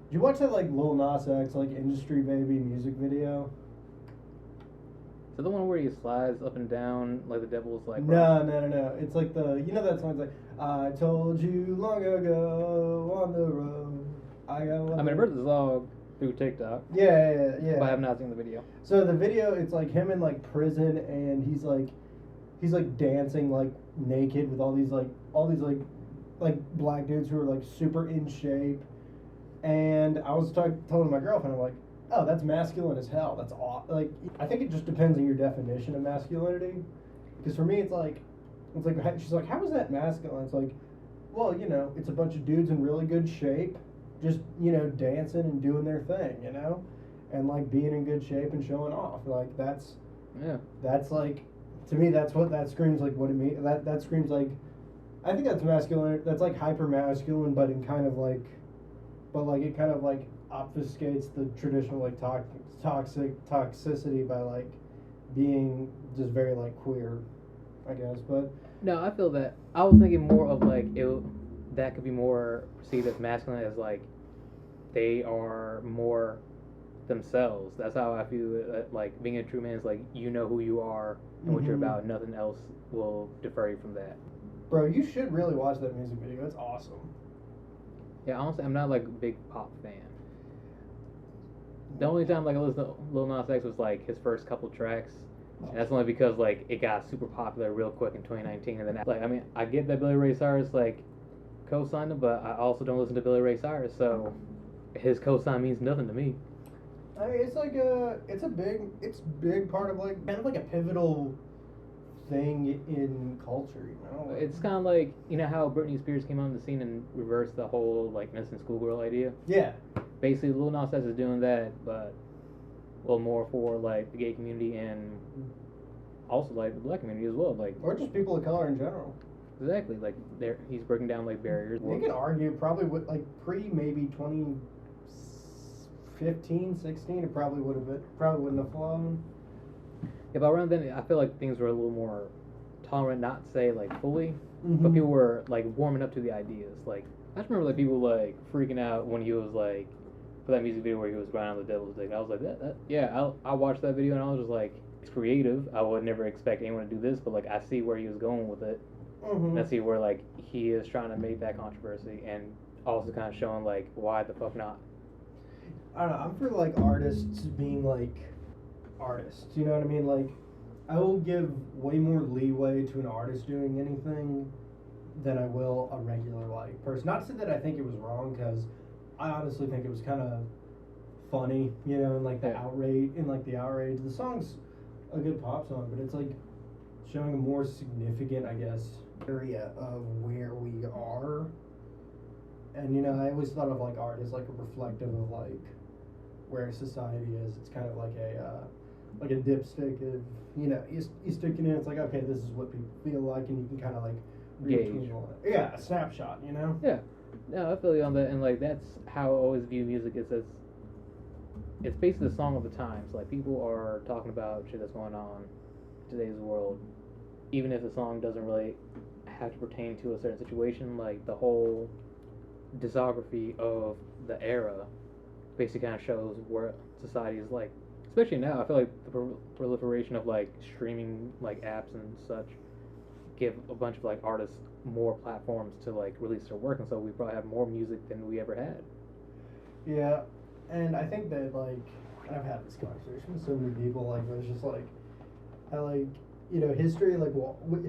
Did you watch that like Lil Nas X like Industry Baby music video? So the one where he slides up and down like the devil's like No, no, no, no. It's like that song. It's like I told you long ago on the road. I got one. I mean, I heard the song through TikTok. Yeah. But I have not seen the video. So the video, it's like him in like prison, and he's like dancing like naked with all these like black dudes who are like super in shape. And I was telling my girlfriend, I'm like, oh, that's masculine as hell. That's like, I think it just depends on your definition of masculinity. Because for me, it's like she's like, how is that masculine? It's like, well, it's a bunch of dudes in really good shape, just dancing and doing their thing, and like being in good shape and showing off. Like that's like, to me, that's what that screams like. What it means, that screams like, I think that's masculine. That's like hyper masculine, but in kind of like, but like it kind of like obfuscates the traditional like toxicity by like being just very like queer, I guess. But no, I feel that I was thinking more of like that could be more perceived as masculine, as like they are more themselves. That's how I feel. Like being a true man is like, you know who you are and what you're about. Nothing else will defer you from that. Bro, you should really watch that music video. It's awesome. Yeah, honestly, I'm not like a big pop fan. The only time like I listened to Lil Nas X was like his first couple tracks, and that's only because like it got super popular real quick in 2019. And then like, I mean, I get that Billy Ray Cyrus like co-signed him, but I also don't listen to Billy Ray Cyrus, so his co-sign means nothing to me. I mean, it's like it's a big part of like kind of like a pivotal thing in culture, Like, it's kind of like, how Britney Spears came on the scene and reversed the whole like innocent schoolgirl idea. Yeah. Basically, Lil Nas X is doing that, but a little more for like the gay community and also like the black community as well, like, or just people of color in general. Exactly, like he's breaking down like barriers. You can argue probably with like maybe 2015, 16, it probably wouldn't have flown. Yeah, but around then, I feel like things were a little more tolerant, not to say like fully, Mm-hmm. but people were like warming up to the ideas. Like, I just remember like people like freaking out when he was like, for that music video where he was grinding on the devil's dick. I was like, I watched that video and I was just like, it's creative. I would never expect anyone to do this, but like I see where he was going with it. Mm-hmm. I see where like he is trying to make that controversy and also kind of showing like why the fuck not. I don't know. I'm for like artists being like artists. You know what I mean? Like, I will give way more leeway to an artist doing anything than I will a regular like person. Not to say that I think it was wrong, because I honestly think it was kind of funny, and like the outrage. The song's a good pop song, but it's like showing a more significant, I guess, area of where we are. And I always thought of like art as like a reflective of like where society is. It's kind of like a dipstick of, you stick it in, it's like, okay, this is what people feel like, and you can kind of like gauge. Yeah, a snapshot, Yeah, no, I feel you on that, and like that's how I always view music. Is as it's basically the song of the times. Like, people are talking about shit that's going on in today's world, even if the song doesn't really have to pertain to a certain situation. Like, the whole discography of the era basically kind of shows where society is like. Especially now, I feel like the proliferation of like streaming like apps and such give a bunch of like artists more platforms to like release their work, and so we probably have more music than we ever had. Yeah, and I think that like I've had this conversation with so many people. Like, it was just like, I like history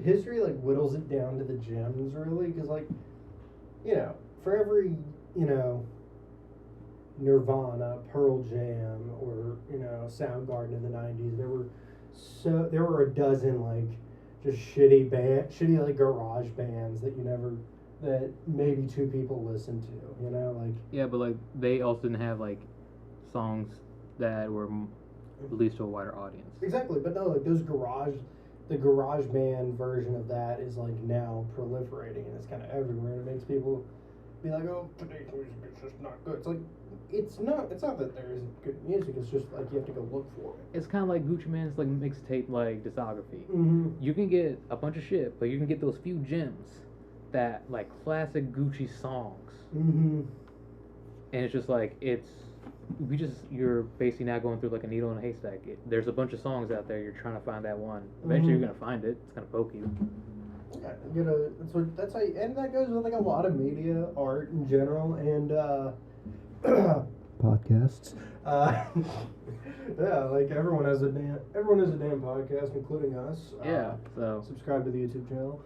history like whittles it down to the gems, really, because like for every Nirvana, Pearl Jam, or Soundgarden in the '90s, there were a dozen like just shitty like garage bands that that maybe two people listened to, like. Yeah, but like they also didn't have like songs that were released to a wider audience. Exactly, but no, like the garage band version of that is like now proliferating, and it's kind of everywhere. It makes people be like, oh, today's music is just not good. It's like, it's not that there isn't good music, it's just like you have to go look for it. It's kind of like Gucci Mane's like mixtape like discography. Mm-hmm. You can get a bunch of shit, but you can get those few gems that like classic Gucci songs. Mm-hmm. and it's just like you're basically now going through like a needle in a haystack. There's a bunch of songs out there. You're trying to find that one. Eventually, you're gonna find it. It's gonna poke you. Yeah, that's how, and that goes with like a lot of media, art in general, and podcasts. Yeah, like everyone has a damn podcast, including us. Yeah. So subscribe to the YouTube channel.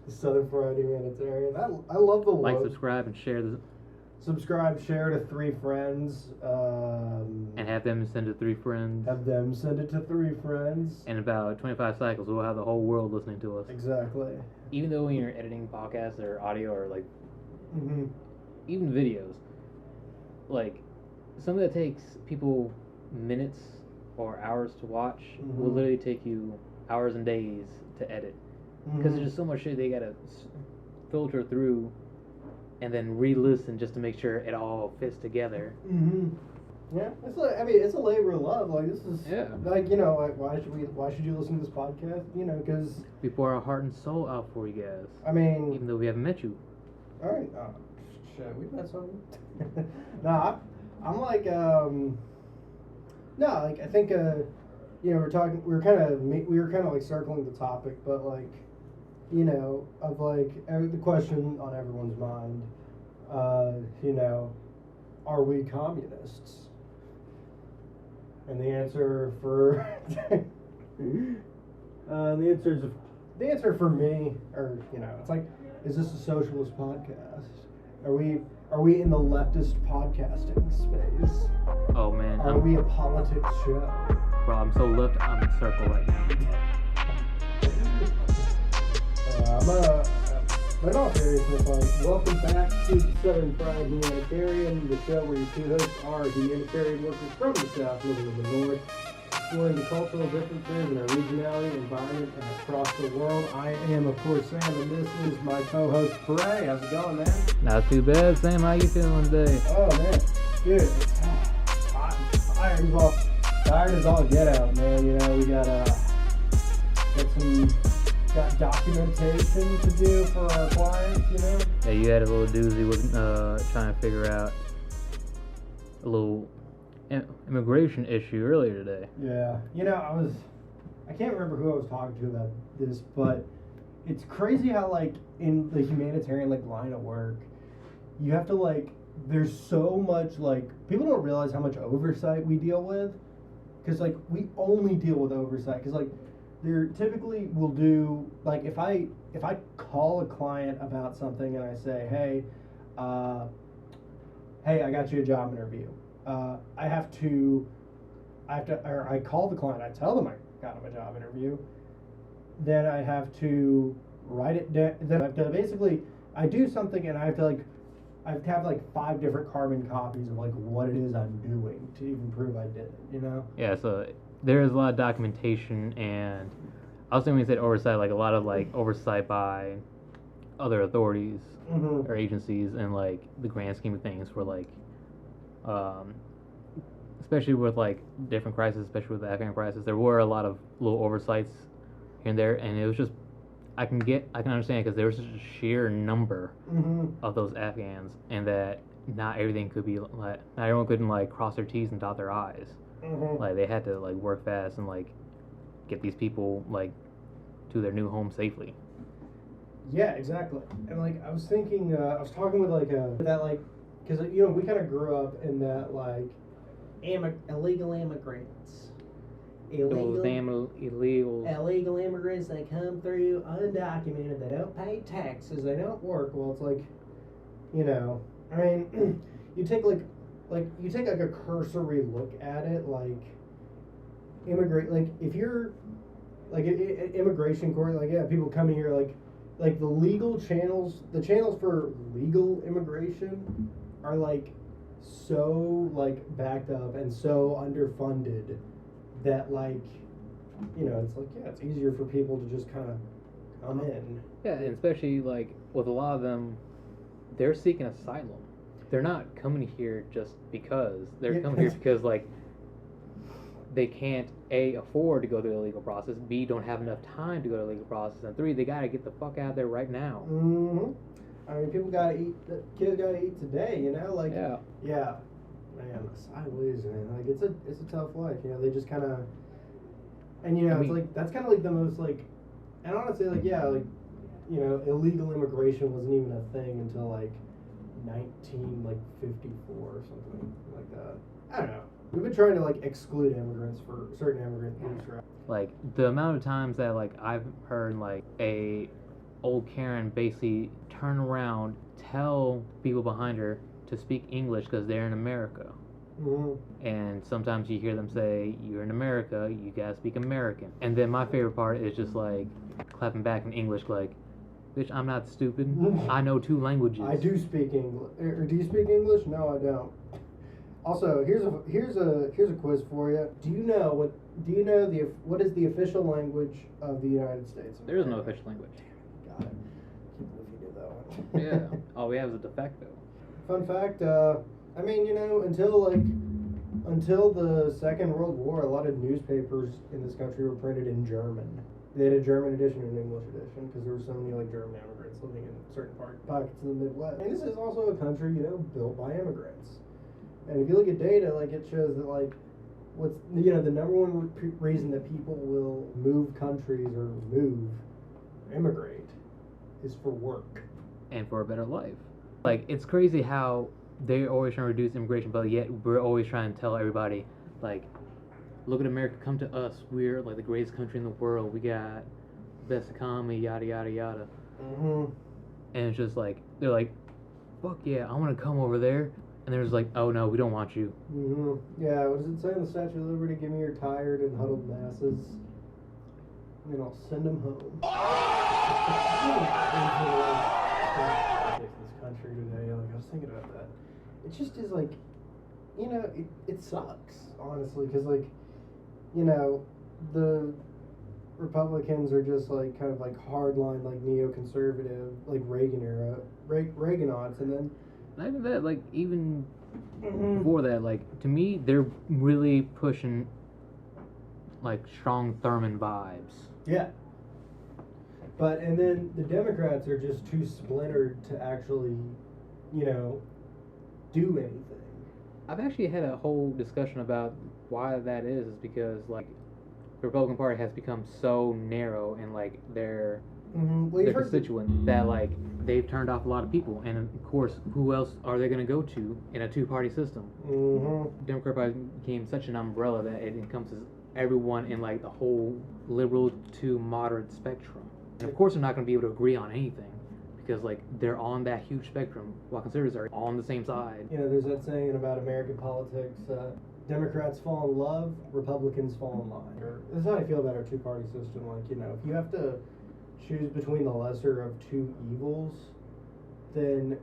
The Southern Fried Humanitarian. I love the like, logo. subscribe, and share the. Subscribe, share to 3 friends. And have them send it to 3 friends. Have them send it to 3 friends. In about 25 cycles, we'll have the whole world listening to us. Exactly. Even though when you're editing podcasts or audio or like, mm-hmm. even videos, like something that takes people minutes or hours to watch mm-hmm. will literally take you hours and days to edit. Because there's just so much shit they gotta filter through and then re-listen just to make sure it all fits together. Mm-hmm. Yeah, it's a labor of love. Like, this is like, like, why should you listen to this podcast? Because we pour our heart and soul out for you guys. I mean, even though we haven't met you. All right, shit, we met someone. Nah, I'm like, no, like I think, we were kind of like circling the topic, but like. Of like the question on everyone's mind, are we communists? And the answer for the answer for me, or it's like, is this a socialist podcast? Are we in the leftist podcasting space? Oh man, are we a politics show? Bro, I'm so left. I'm in circle right now. But in all seriousness, welcome back to the Southern Fried Humanitarian, the show where your 2 hosts are humanitarian workers from the South living in the North, exploring the cultural differences in our regionality, environment, and across the world. I am, of course, Sam, and this is my co-host, Pray. How's it going, man? Not too bad, Sam. How you feeling today? Oh, man. Dude, it's hot. Tired as all get out, man. We got documentation to do for our clients, Yeah, you had a little doozy with trying to figure out a little immigration issue earlier today. Yeah, I can't remember who I was talking to about this, but it's crazy how like in the humanitarian like line of work, you have to like, there's so much like, people don't realize how much oversight we deal with, because like we only deal with oversight, because like there typically will do, like, if I call a client about something and I say, hey, I got you a job interview. I call the client, I tell them I got him a job interview. Then I have to write it down. Then I have to basically, I do something and I have to have like 5 different carbon copies of like what it is I'm doing to even prove I did it, Yeah, so there is a lot of documentation, and I was thinking when you said oversight, like a lot of like oversight by other authorities or agencies, and like the grand scheme of things for like, especially with like different crises, especially with the Afghan crisis, there were a lot of little oversights here and there, and it was just, I can understand, because there was just a sheer number of those Afghans, and that not everyone couldn't like cross their T's and dot their I's. Like they had to like work fast and like get these people like to their new home safely. Yeah, exactly. And like I was thinking, I was talking with like that like, because we kind of grew up in that like illegal immigrants, Those damn illegals. illegal immigrants that come through undocumented, they don't pay taxes, they don't work. Well, it's like, I mean, you take a cursory look at it, like if you're like immigration court, like people coming here, like the legal channels, the channels for legal immigration are like so like backed up and so underfunded that like, it's like, it's easier for people to just kind of come in. Yeah, and especially like with a lot of them, they're seeking asylum. They're not coming here just because. They're coming here because like they can't A, afford to go through the legal process, B, don't have enough time to go to the legal process, and 3, they gotta get the fuck out of there right now. I mean, people gotta eat. The kids gotta eat today. You know, like Yeah. yeah, man, sideways, man. Like it's a tough life. You know, they just kind of, and you know, it's like that's kind of like the most like, and honestly, like yeah, like you know, illegal immigration wasn't even a thing until like 1954 or something like that. I don't know. We've been trying to like exclude immigrants for certain immigrant groups, right? Like the amount of times that like I've heard like a old Karen basically turn around, tell people behind her to speak English because they're in America. Mm-hmm. And sometimes you hear them say, "You're in America, you gotta speak American." And then my favorite part is just like clapping back in English, like, "Bitch, I'm not stupid. I know 2 languages." I do speak English. Or do you speak English? No, I don't. Also, here's a quiz for you. Do you know what is the official language of the United States? There is no official language. Got it. Can't believe you did that one. Yeah. All we have is a de facto. Fun fact. I mean, you know, until the Second World War, a lot of newspapers in this country were printed in German. They had a German edition and an English edition because there were so many like German immigrants living in certain pockets of the Midwest. And this is also a country, you know, built by immigrants. And if you look at data, like it shows that like what's you know the number one reason that people will move countries or immigrate is for work and for a better life. Like it's crazy how they're always trying to reduce immigration, but yet we're always trying to tell everybody like, look at America, come to us. We're like the greatest country in the world. We got best economy, yada yada yada. Mm-hmm. And it's just like they're like, fuck yeah, I want to come over there. And they're just like, oh no, we don't want you. Mm-hmm. Yeah, what does it say in the Statue of Liberty? Give me your tired and huddled masses, and then I'll send them home. This country today, like I was thinking about that. It just is like, you know, it sucks honestly, because like, you know, the Republicans are just like kind of like hardline, like neoconservative, like Reagan era, Reaganauts, and then. Not even that, like even before that, like to me, they're really pushing like strong Thurman vibes. Yeah. And then the Democrats are just too splintered to actually, you know, do anything. I've actually had a whole discussion about why that is because like the Republican Party has become so narrow in like their constituent that like they've turned off a lot of people, and of course, who else are they going to go to in a 2-party system? Mm-hmm. Democrat Party became such an umbrella that it encompasses everyone in like the whole liberal to moderate spectrum. And of course, they're not going to be able to agree on anything because like they're on that huge spectrum, while conservatives are on the same side. You know, there's that saying about American politics: Democrats fall in love, Republicans fall in line. This is how I feel about our 2-party system. Like, you know, if you have to choose between the lesser of 2 evils, then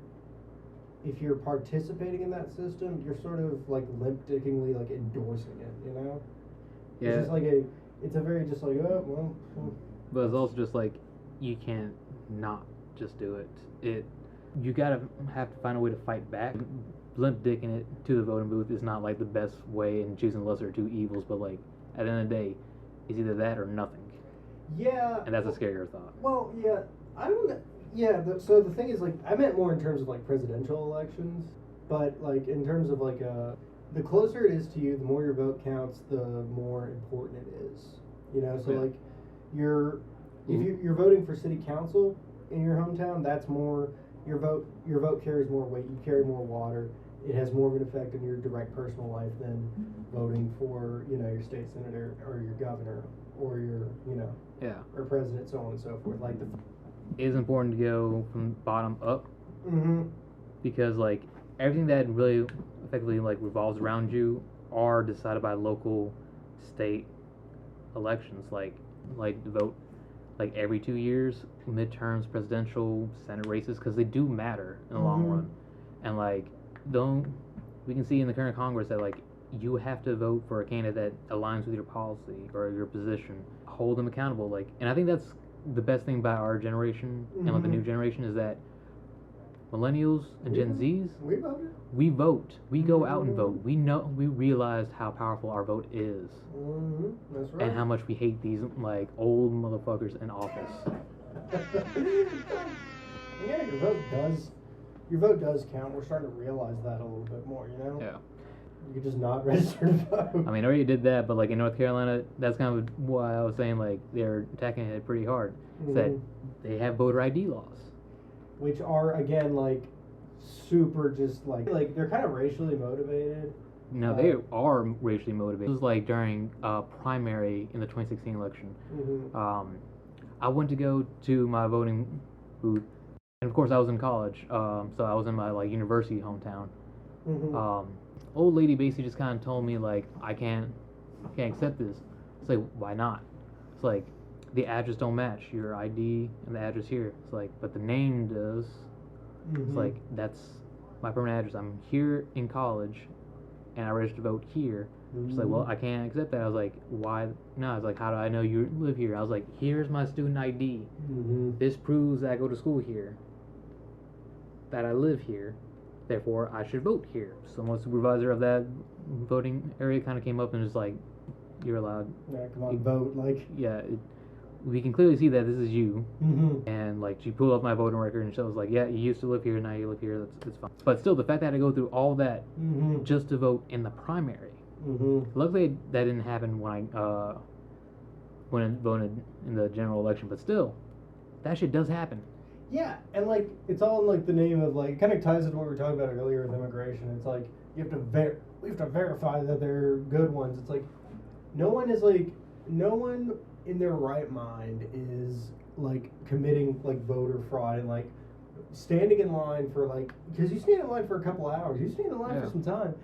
if you're participating in that system, you're sort of like limp-dickingly like endorsing it, you know? Yeah. It's just like it's a very just like, oh, well. But it's also just like, you can't not just do it. You gotta have to find a way to fight back. Limp-dicking it to the voting booth is not like the best way in choosing the lesser of 2 evils, but like, at the end of the day, it's either that or nothing. Yeah. And that's a scarier thought. Well, yeah, I don't know. Yeah, so the thing is, like, I meant more in terms of, like, presidential elections, but, like, in terms of, like, the closer it is to you, the more your vote counts, the more important it is. You know, so, like, if you're voting for city council in your hometown, that's more, your vote carries more weight, you carry more water, it has more of an effect on your direct personal life than voting for, you know, your state senator or your governor or your, you know, or president, so on and so forth. Like it is important to go from bottom up, because like everything that really effectively like revolves around you are decided by local, state elections. Like to vote like every 2 years, midterms, presidential, senate races, because they do matter in the long run. And like we can see in the current Congress that like you have to vote for a candidate that aligns with your policy or your position. Hold them accountable. Like, and I think that's the best thing about our generation and like the new generation is that millennials and Gen Zs, we vote. We go out and vote. We realized how powerful our vote is. That's right. And how much we hate these like old motherfuckers in office. Yeah, your vote does count. We're starting to realize that a little bit more, you know? Yeah. You could just not register to vote. I mean, I already did that, but like in North Carolina, that's kind of why I was saying like they're attacking it pretty hard. Is that they have voter ID laws, which are again like super just like they're kind of racially motivated. No, they are racially motivated. This was like during primary in the 2016 election. I went to go to my voting booth, and of course I was in college, so I was in my like university hometown. Old lady basically just kind of told me like I can't accept this. It's like, why not? It's like the address don't match your ID and the address here. It's like, but the name does. It's like, that's my permanent address. I'm here in college and I registered to vote here. She's like, well, I can't accept that. I was like, why? No, I was like, how do I know you live here? I was like, here's my student ID. This proves that I go to school here, that I live here. Therefore, I should vote here. So one supervisor of that voting area kind of came up and was like, you're allowed. Yeah, come on, vote. Like, yeah, we can clearly see that this is you. And like, she pulled up my voting record and she was like, yeah, you used to live here, now you live here. That's fine. But still, the fact that I had to go through all that just to vote in the primary. Luckily, that didn't happen when I voted in the general election. But still, that shit does happen. Yeah, and like it's all in like the name of like it kind of ties into what we were talking about earlier with immigration. It's like we have to verify that they're good ones. It's like no one in their right mind is like committing like voter fraud and like standing in line for like because you stand in line for a couple hours, you stand in line for some time,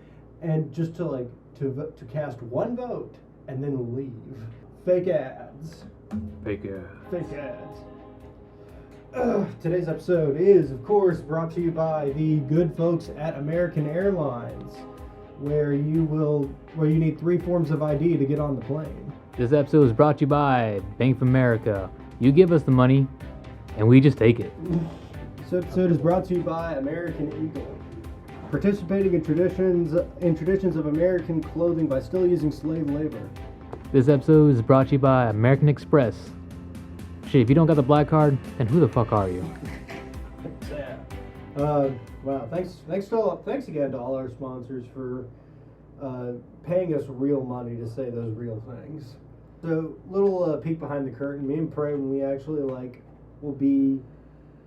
and just to like to cast one vote and then leave. Fake ads. Fake ads. Fake ads. Today's episode is, of course, brought to you by the good folks at American Airlines, where you need 3 forms of ID to get on the plane. This episode is brought to you by Bank of America. You give us the money, and we just take it. This episode is brought to you by American Eagle, participating in traditions of American clothing by still using slave labor. This episode is brought to you by American Express. Shit, if you don't got the black card, then who the fuck are you? Yeah. Wow. Thanks again to all our sponsors for paying us real money to say those real things. So, little peek behind the curtain. Me and Prey, when we actually like, we'll be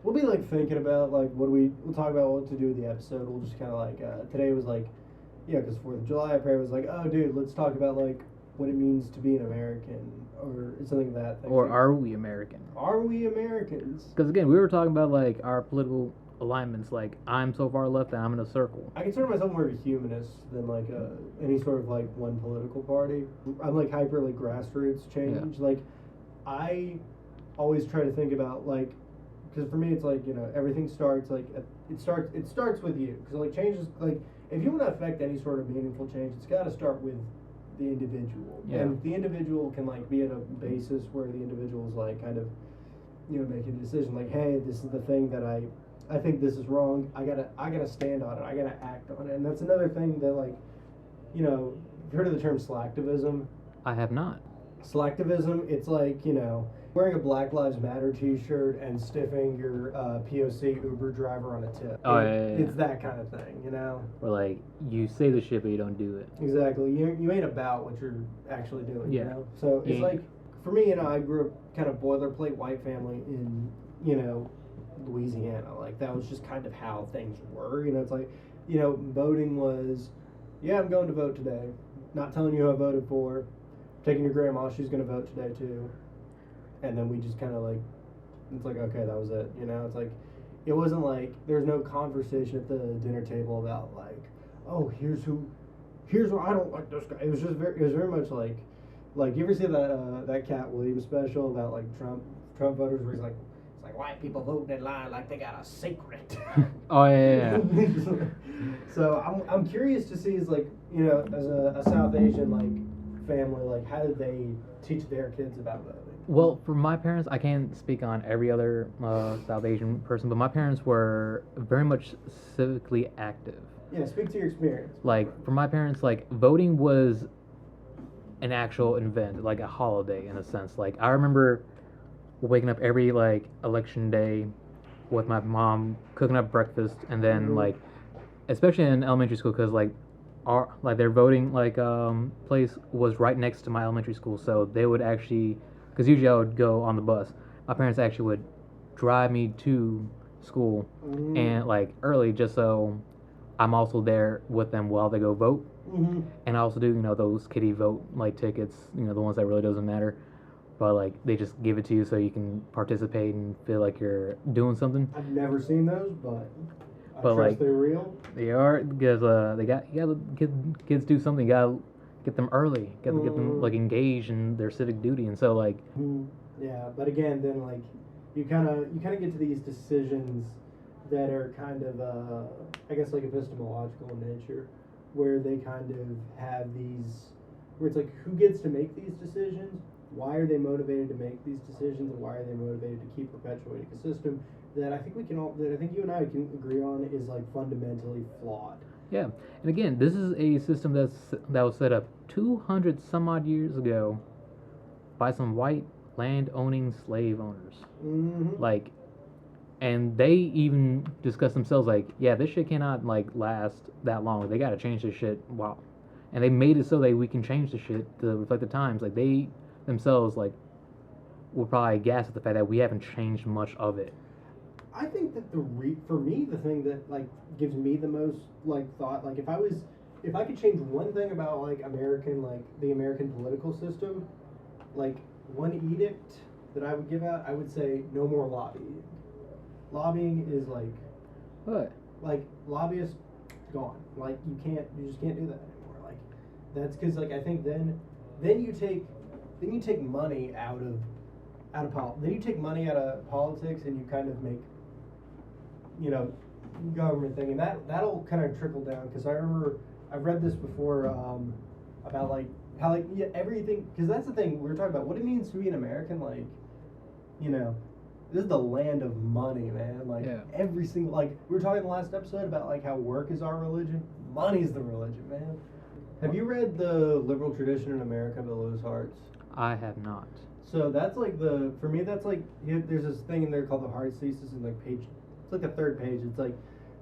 like thinking about like we'll talk about what to do with the episode. We'll just kind of like today was like, yeah, because 4th of July. Prey was like, oh, dude, let's talk about like what it means to be an American, or something like that. Or are we American? Are we Americans? Because again, we were talking about like our political alignments. Like I'm so far left that I'm in a circle. I consider myself more of a humanist than like any sort of like one political party. I'm like hyper like grassroots change. Yeah. Like I always try to think about like, because for me it's like, you know, everything starts like it starts with you. Because like change is like, if you want to affect any sort of meaningful change, it's got to start with the individual. Yeah. And the individual can like be at a basis where the individual is like kind of, you know, making a decision like, hey, this is the thing that I think this is wrong. I gotta stand on it. I gotta act on it. And that's another thing that like, you know, you've heard of the term slacktivism? I have not. Slacktivism, it's like, you know, wearing a Black Lives Matter t-shirt and stiffing your POC Uber driver on a tip. Oh, yeah. It's that kind of thing, you know? Or like, you say the shit, but you don't do it. Exactly. You ain't about what you're actually doing, you know? So it's like, for me, you know, I grew up kind of boilerplate white family in, you know, Louisiana. Like, that was just kind of how things were. You know, it's like, you know, voting was, yeah, I'm going to vote today. Not telling you who I voted for. Taking your grandma, she's going to vote today too. And then we just kind of like, it's like, okay, that was it. You know, it's like, it wasn't like, there's no conversation at the dinner table about like, oh, here's why I don't like this guy. It was very much like you ever see that Cat Williams special about like Trump voters where he's like, it's like white people voting in line like they got a secret. Oh yeah. So I'm curious to see, is like, you know, as a South Asian like family, like how did they teach their kids about voting? Well, for my parents, I can't speak on every other South Asian person, but my parents were very much civically active. Yeah, speak to your experience. Like, for my parents, like, voting was an actual event, like a holiday in a sense. Like, I remember waking up every, like, election day with my mom cooking up breakfast, and then Mhm. like, especially in elementary school, because like our like their voting place was right next to my elementary school, so they would actually, because usually I would go on the bus. My parents actually would drive me to school Mhm. and like early, just so I'm also there with them while they go vote. Mhm. And I also do, those kiddie vote like tickets, the ones that really doesn't matter, but like they just give it to you so you can participate and feel like you're doing something. I've never seen those, but I But trust like they're real. they are, because they got you gotta get kids do something. You gotta get them early, get them Mm. like engaged in their civic duty, and so like Yeah, but again, then like you kind of get to these decisions that are kind of I guess like epistemological in nature, where they kind of have these where it's like who gets to make these decisions, why are they motivated to make these decisions, and why are they motivated to keep perpetuating a system that I think you and I can agree on is like fundamentally flawed. yeah. And again, this is a system that was set up 200 some odd years ago by some white land owning slave owners. Mm-hmm. Like, and they even discuss themselves like, yeah, this shit cannot like last that long. They got to change this shit. Wow. And they made it so that we can change the shit to reflect the times. Like they themselves like were probably gassed at the fact that we haven't changed much of it. I think that for me the thing that like gives me the most like thought like if I could change one thing about like American like the American political system, like one edict that I would give out, I would say no more lobbying. Lobbying is But like lobbyists gone. Like you just can't do that anymore. Like that's because like I think then you take money then you take money out of politics and you kind of make government thing, and that'll kind of trickle down. Because I remember I've read this before about like how like yeah, everything. Because that's the thing we were talking about. What it means to be an American, like you know, this is the land of money, man. Like yeah, every single like we were talking in the last episode about like how work is our religion. Money's the religion, man. Have you read the Liberal Tradition in America by Lewis Hartz? I have not. So that's like for me that's like there's this thing in there called the Hartz thesis in like page it's like the third page. It's like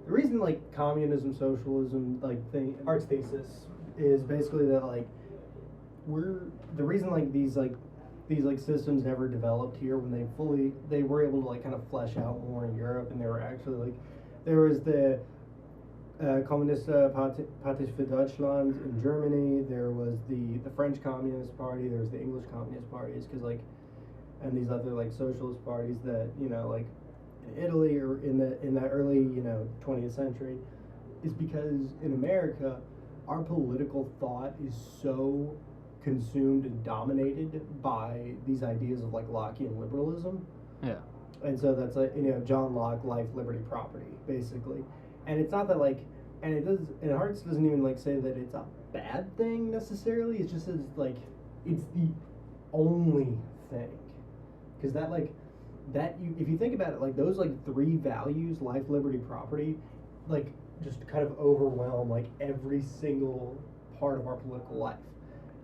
the reason like communism, socialism like thing Hartz thesis is basically that like we're the reason like these like systems never developed here when they were able to like kind of flesh out more in Europe, and they were actually like there was the Kommunist Party für Deutschland in Germany. There was the French Communist Party. There was the English Communist parties, because like, and these other like socialist parties that like in Italy or in that early 20th century, is because in America, our political thought is so consumed and dominated by these ideas of like Lockean liberalism. Yeah. And so that's like John Locke, life, liberty, property, basically. And it's not that like, and Hartz doesn't even like say that it's a bad thing necessarily. It's just like it's the only thing, because that like that you if you think about it, like those like three values, life, liberty, property, like just kind of overwhelm like every single part of our political life.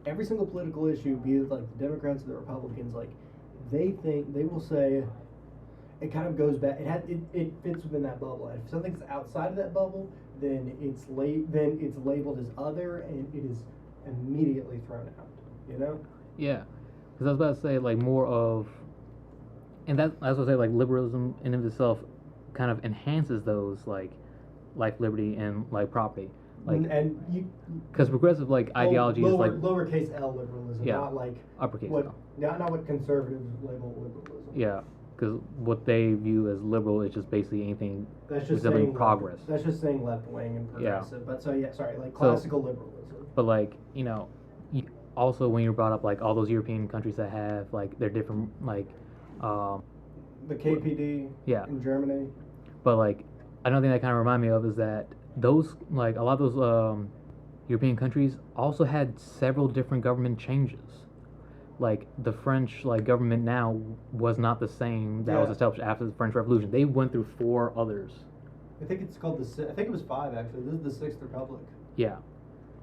Every single political issue, be it like the Democrats or the Republicans, like they will say it kind of goes back. It fits within that bubble. And if something's outside of that bubble, then it's labeled as other, and it is immediately thrown out. You know? Yeah. Because I was about to say like more of, and that's what I say like liberalism in of itself kind of enhances those like life, liberty, and like property. Like, and you because progressive like ideology is like lowercase l liberalism, yeah, not like uppercase what L. not what conservatives label liberalism. Yeah, because what they view as liberal is just basically anything That's just resembling saying progress. That's just saying left wing and progressive. Yeah. But so yeah, sorry, like classical liberalism. But like also when you're brought up like all those European countries that have like their different like The KPD yeah in Germany. But like another thing that kind of remind me of is that those like a lot of those European countries also had several different government changes. Like the French like government now was not the same that was established after the French Revolution. They went through 4 others. I think it's called I think it was 5 actually. This is the Sixth Republic. Yeah,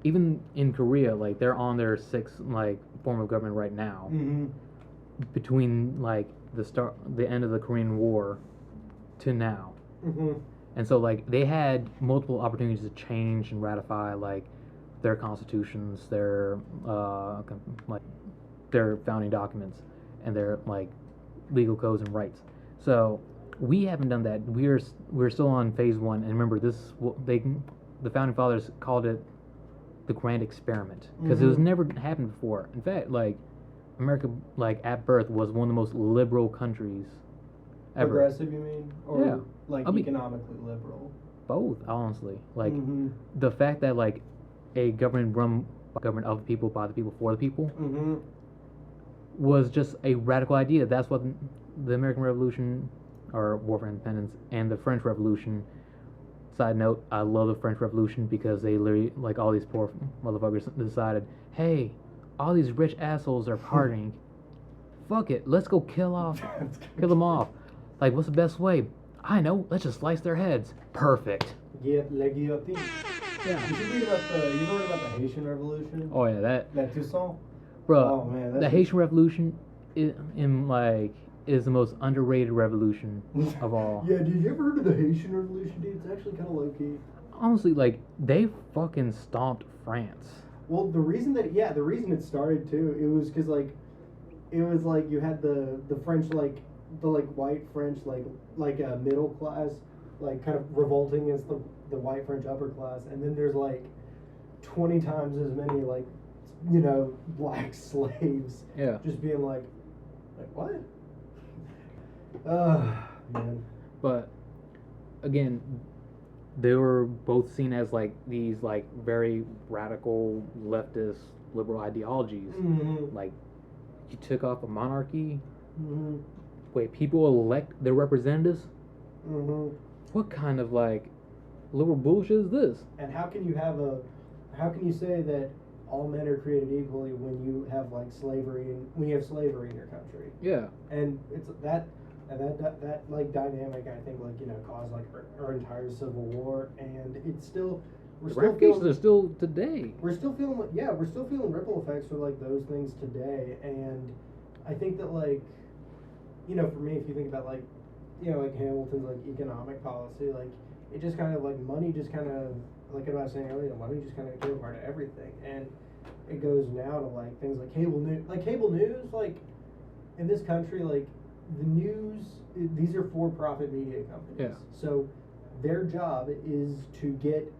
even in Korea, like they're on their 6th like form of government right now. Mm-hmm. Between like the end of the Korean War to now. Mm-hmm. And so like they had multiple opportunities to change and ratify like their constitutions, their like their founding documents, and their like legal codes and rights. So we haven't done that. We're still on phase one. And remember, the founding fathers called it the grand experiment because it was never happened before. In fact, like America, like at birth, was one of the most liberal countries ever. Progressive, you mean? Or Yeah. like I mean, economically liberal? Both, honestly. Like the fact that like a government run by government of the people, by the people, for the people was just a radical idea. That's what the American Revolution, or War for Independence, and the French Revolution. Side note: I love the French Revolution because they literally, like, all these poor motherfuckers decided, hey, all these rich assholes are partying. Fuck it, let's go kill them off. Like, what's the best way? I know. Let's just slice their heads. Perfect. Yeah, la guillotine. Yeah. You should read about you heard about the Haitian Revolution? Oh yeah, that. That Toussaint. Bro, oh, man, the Haitian Revolution is the most underrated revolution of all. Yeah, dude, you ever heard of the Haitian Revolution, dude? It's actually kind of low key. Honestly, like they fucking stomped France. Well, the reason it started too, it was because like you had the French the white French like a middle class like kind of revolting against the white French upper class, and then there's like 20 times as many like black slaves just being like what? Man. But again, they were both seen as like these like very radical leftist liberal ideologies. Like you took off a monarchy. Wait, people elect their representatives? What kind of like liberal bullshit is this? And how can you say that all men are created equally when you have like slavery and when you have slavery in your country? Yeah. And it's that like dynamic, I think, like caused like our entire Civil War, and it's still the ramifications are still today. We're still feeling we're still feeling ripple effects for like those things today, and I think that like for me, if you think about like like Hamilton's like economic policy, like it just kind of like money just kind of like what I was saying earlier, money just kind of became part of everything, and it goes now to like things like cable news, like in this country, like the news, these are for-profit media companies. Yeah. So their job is to get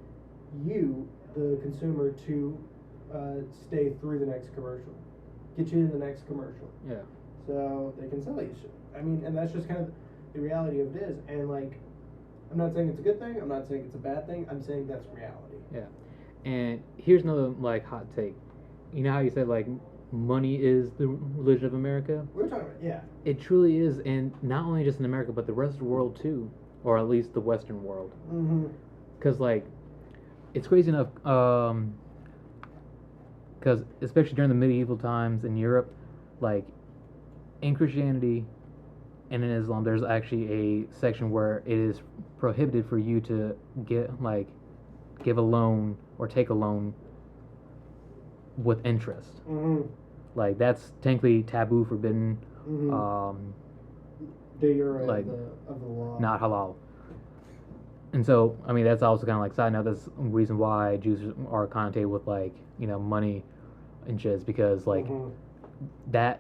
you, the consumer, to stay through the next commercial, get you to the next commercial. Yeah. So they can sell you shit. I mean, and that's just kind of the reality of it is. And like, I'm not saying it's a good thing. I'm not saying it's a bad thing. I'm saying that's reality. Yeah. And here's another like hot take. You know how you said like money is the religion of America? We were talking about It truly is, and not only just in America, but the rest of the world too, or at least the Western world. Because like, it's crazy enough. Because especially during the medieval times in Europe, like in Christianity and in Islam, there's actually a section where it is prohibited for you to give a loan or take a loan with interest. Like that's technically taboo, forbidden. Like of the law, not halal. And so, I mean, that's also kind of like side note. That's the reason why Jews are connotated with like money and shit, because like that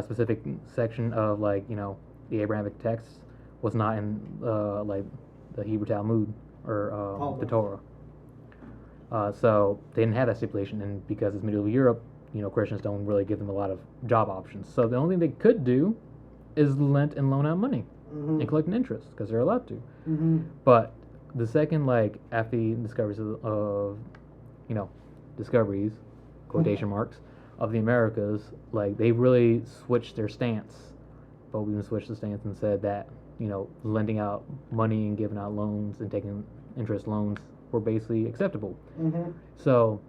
specific section of like the Abrahamic text was not in like the Hebrew Talmud or the Torah. So they didn't have that stipulation, and because it's medieval Europe, Christians don't really give them a lot of job options. So the only thing they could do is lend and loan out money and collect an interest because they're allowed to. But the second, like after the discoveries of discoveries, quotation marks, of the Americas, like they really switched their stance. Both even switched the stance and said that lending out money and giving out loans and taking interest loans were basically acceptable. So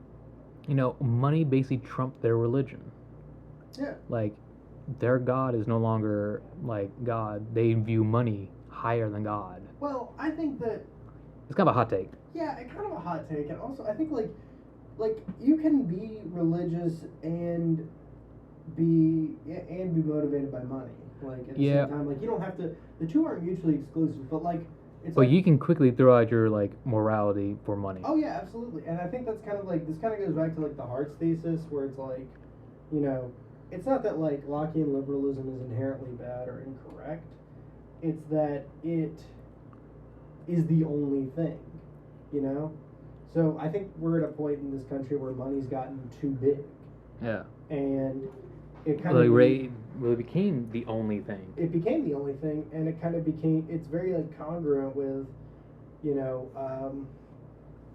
money basically trumped their religion. Yeah. Like their God is no longer like God. They view money higher than God. Well, I think that it's kind of a hot take. Yeah, it's kind of a hot take, and also I think like you can be religious and be motivated by money. Like, at the same time, like, you don't have to, the two aren't mutually exclusive, but, like, it's But like, you can quickly throw out your, like, morality for money. oh, yeah, absolutely. And I think that's kind of like, this kind of goes back to, like, the Hart's thesis, where it's like, you know, it's not that, like, Lockean liberalism is inherently bad or incorrect. It's that it is the only thing, you know? So I think we're at a point in this country where money's gotten too big. Yeah. And it kind Like, of really became the only thing. it became the only thing, and it kind of became, it's very, like, congruent with, you know,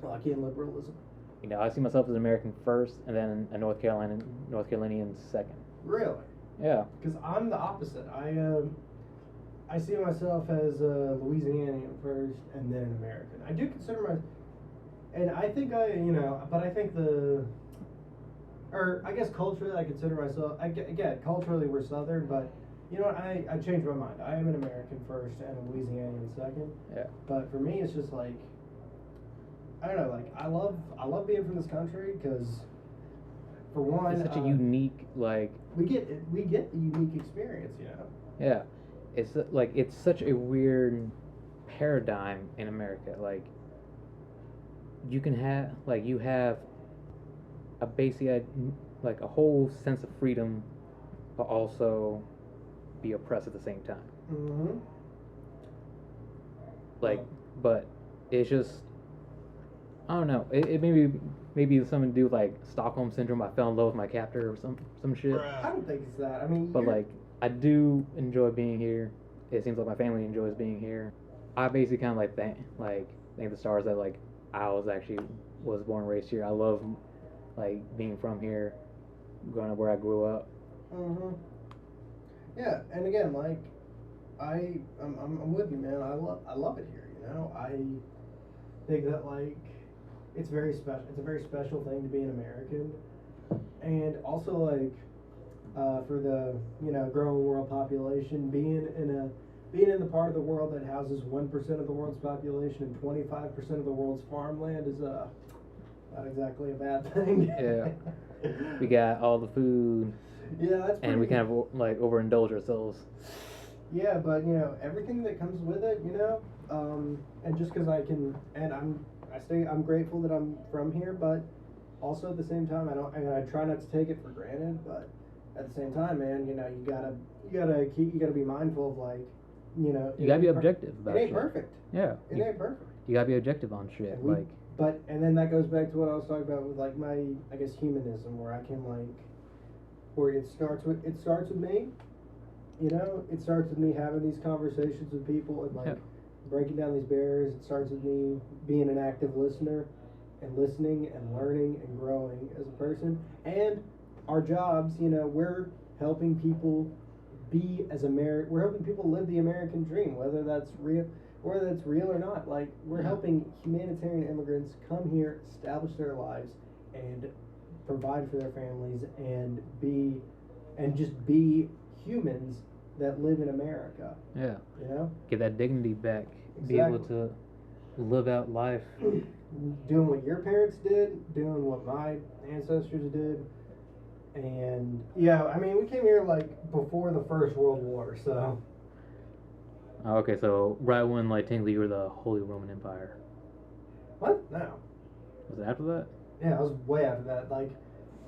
Lockean liberalism. You know, I see myself as an American first, and then a North Carolinian second. Really? Yeah. Because I'm the opposite. I see myself as a Louisianian first, and then an American. I do consider myself, and I think but I think or I guess culturally I consider myself, again, culturally we're Southern, but you know what, I changed my mind. I am an American first and a Louisianian second. Yeah. But for me, it's just like, I don't know, like, I love being from this country, because for one, It's such a unique, like... we get the unique experience, you know? Yeah. It's like, it's such a weird paradigm in America. Like, you can have, like, you have a basic, like, a whole sense of freedom, but also be oppressed at the same time. Mm-hmm. Like, but it's just, I don't know. It maybe something to do with, like, Stockholm syndrome. I fell in love with my captor or some shit. I don't think it's that. I mean, But like, I do enjoy being here. It seems like my family enjoys being here. I basically kind of like thank the stars that, like, I was born and raised here. I love, like, being from here, growing up where I grew up. Mm-hmm. Yeah, and again, like, I'm with you, man. I love it here. You know, I think that, like, it's very special. It's a very special thing to be an American, and also, like, for the, you know, growing world population, being in the part of the world that houses 1% of the world's population and 25% of the world's farmland is not exactly a bad thing. Yeah. We got all the food. Yeah, that's pretty, and we kind of, like, overindulge ourselves. Yeah, but, you know, everything that comes with it, you know, and just because I'm grateful that I'm from here, but also at the same time, I try not to take it for granted, but at the same time, man, you know, you gotta be mindful of, like, you know, You gotta be objective about it ain't shit. perfect. Yeah. It ain't perfect. You gotta be objective on shit. And then that goes back to what I was talking about with, like, my, I guess, humanism, where I can, like, where it starts with me, you know, it starts with me having these conversations with people and, like, breaking down these barriers. It starts with me being an active listener and listening and learning and growing as a person. And our jobs, you know, we're helping people we're helping people live the American dream, whether that's real or not. Like, we're helping humanitarian immigrants come here, establish their lives, and provide for their families, and just be humans that live in America. Yeah. You know? Get that dignity back. Exactly. Be able to live out life. Doing what your parents did, doing what my ancestors did. And yeah, I mean, we came here, like, before the First World War, so. Oh, okay, so right when, like, technically you were the Holy Roman Empire. What? No. Was it after that? Yeah, it was way after that. Like,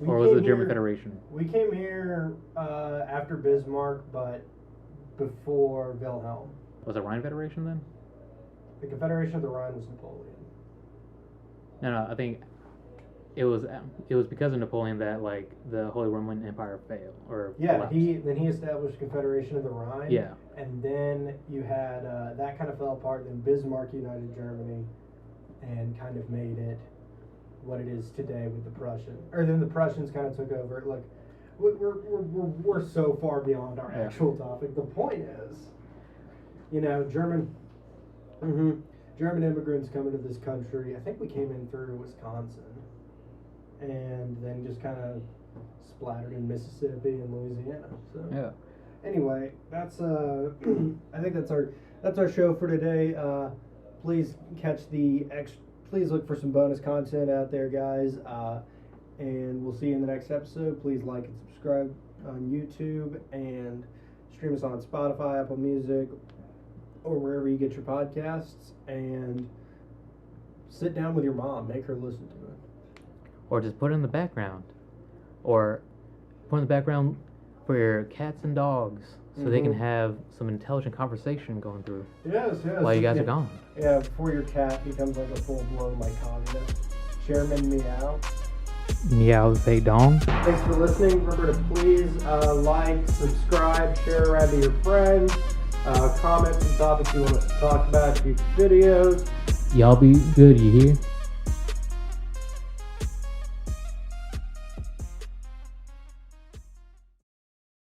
Or was it the German Federation? We came here after Bismarck, but before Wilhelm. Was it Rhine Federation then? The Confederation of the Rhine was Napoleon. No, I think it was because of Napoleon that, like, the Holy Roman Empire failed or collapsed. he established Confederation of the Rhine. Yeah. And then you had that kind of fell apart. Then Bismarck united Germany, and kind of made it what it is today with the Prussian. Or then the Prussians kind of took over. Like, we're so far beyond our actual topic. The point is, you know, German immigrants coming to this country. I think we came in through Wisconsin, and then just kind of splattered in Mississippi and Louisiana. So Yeah. anyway, that's I think that's our show for today. Please please look for some bonus content out there, guys. And we'll see you in the next episode. Please like and subscribe on YouTube and Stream us on Spotify, Apple Music, or wherever you get your podcasts, and sit down with your mom, make her listen to it. Or just put it in the background. Or put it in the background for your cats and dogs so they can have some intelligent conversation going through Yes. while you guys are gone. Yeah, before your cat becomes like a full-blown like communist. Chairman Meow. Meow fake dong. Thanks for listening. Remember to please like, subscribe, share around to your friends, comment some topics you want us to talk about in future videos. Y'all be good, you hear?